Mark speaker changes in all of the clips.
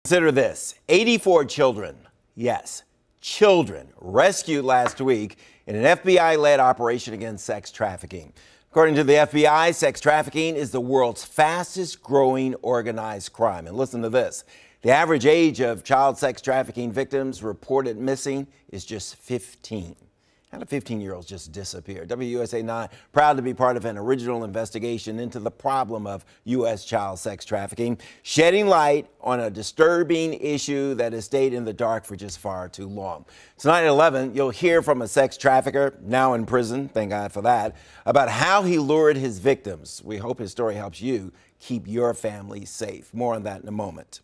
Speaker 1: Consider this, 84 children, yes, children, rescued last week in an FBI-led operation against sex trafficking. According to the FBI, sex trafficking is the world's fastest growing organized crime. And listen to this, the average age of child sex trafficking victims reported missing is just 15. How do 15-year-olds just disappear? WUSA 9 proud to be part of an original investigation into the problem of U.S. child sex trafficking, shedding light on a disturbing issue that has stayed in the dark for just far too long. Tonight at 11, you'll hear from a sex trafficker, now in prison, thank God for that, about how he lured his victims. We hope his story helps you keep your family safe. More on that in a moment.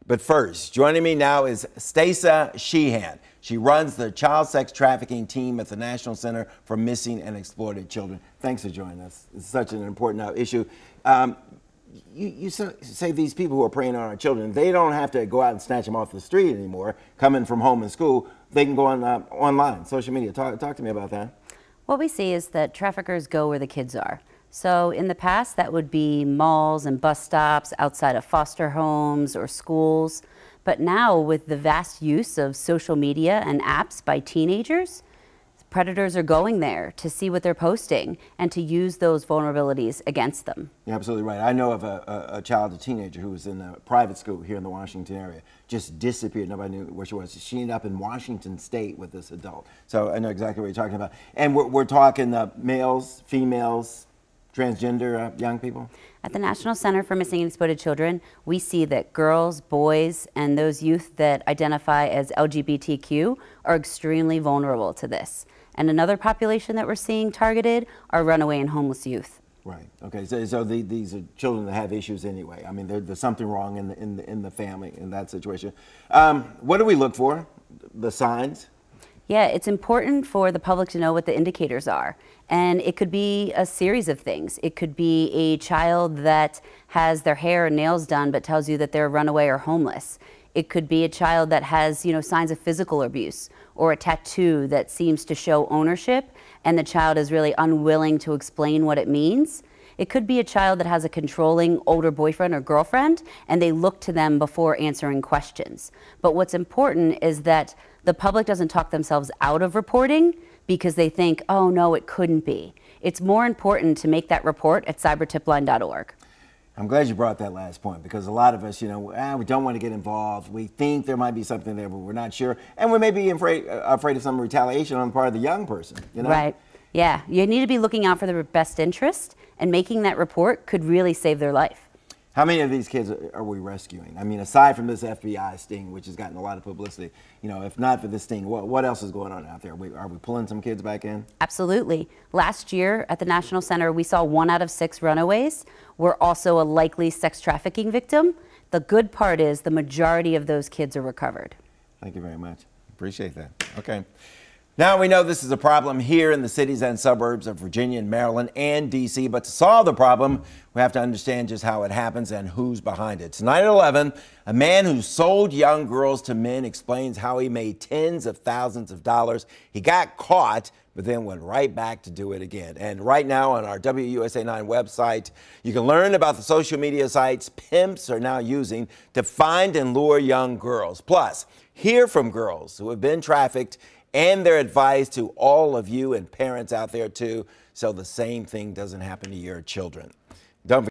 Speaker 1: But first, joining me now is Stay-suh Shehan. She runs the child sex trafficking team at the National Center for Missing and Exploited Children. Thanks for joining us. It's such an important issue. You say these people who are preying on our children, they don't have to go out and snatch them off the street anymore, coming from home and school. They can go on online, social media. Talk to me about that.
Speaker 2: What we see is that traffickers go where the kids are. So in the past, that would be malls and bus stops outside of foster homes or schools. But now, with the vast use of social media and apps by teenagers, predators are going there to see what they're posting and to use those vulnerabilities against them.
Speaker 1: You're absolutely right. I know of a child, a teenager, who was in a private school here in the Washington area, just disappeared. Nobody knew where she was. She ended up in Washington State with this adult. So I know exactly what you're talking about. And we're talking males, females, transgender young people?
Speaker 2: At the National Center for Missing and Exploited Children, we see that girls, boys, and those youth that identify as LGBTQ are extremely vulnerable to this. And another population that we're seeing targeted are runaway and homeless youth.
Speaker 1: Right. Okay. So these are children that have issues anyway. I mean, there's something wrong in the family in that situation. What do we look for? The signs?
Speaker 2: Yeah, it's important for the public to know what the indicators are. And it could be a series of things. It could be a child that has their hair and nails done but tells you that they're runaway or homeless. It could be a child that has, signs of physical abuse, or a tattoo that seems to show ownership and the child is really unwilling to explain what it means. It could be a child that has a controlling older boyfriend or girlfriend and they look to them before answering questions. But what's important is that the public doesn't talk themselves out of reporting because they think, oh no, it couldn't be. It's more important to make that report at cybertipline.org.
Speaker 1: I'm glad you brought that last point, because a lot of us, we don't want to get involved. We think there might be something there, but we're not sure. And we may be afraid of some retaliation on the part of the young person,
Speaker 2: Right. Yeah. You need to be looking out for their best interest, and making that report could really save their life.
Speaker 1: How many of these kids are we rescuing? I mean, aside from this FBI sting, which has gotten a lot of publicity, if not for this sting, what else is going on out there? Are we pulling some kids back in?
Speaker 2: Absolutely. Last year at the National Center, we saw 1 out of 6 runaways were also a likely sex trafficking victim. The good part is the majority of those kids are recovered.
Speaker 1: Thank you very much. Appreciate that. Okay. Now we know this is a problem here in the cities and suburbs of Virginia and Maryland and D.C., but to solve the problem, we have to understand just how it happens and who's behind it. Tonight at 11, a man who sold young girls to men explains how he made tens of thousands of dollars. He got caught, but then went right back to do it again. And right now on our WUSA 9 website, you can learn about the social media sites pimps are now using to find and lure young girls. Plus, hear from girls who have been trafficked and their advice to all of you and parents out there too, so the same thing doesn't happen to your children. Don't forget